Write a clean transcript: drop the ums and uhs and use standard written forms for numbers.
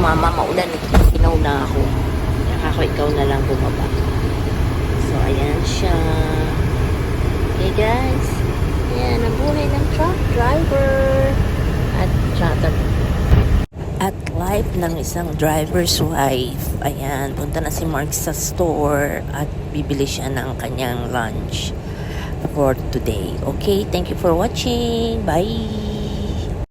sumama, maulan, nagkinaw na ako. Ako, ikaw na lang bumaba. So, ayan siya. Okay, guys. Ayan, ang buhay ng truck driver. At life ng isang driver's wife. Ayan, punta na si Mark sa store at bibili siya ng kanyang lunch for today. Okay, thank you for watching. Bye!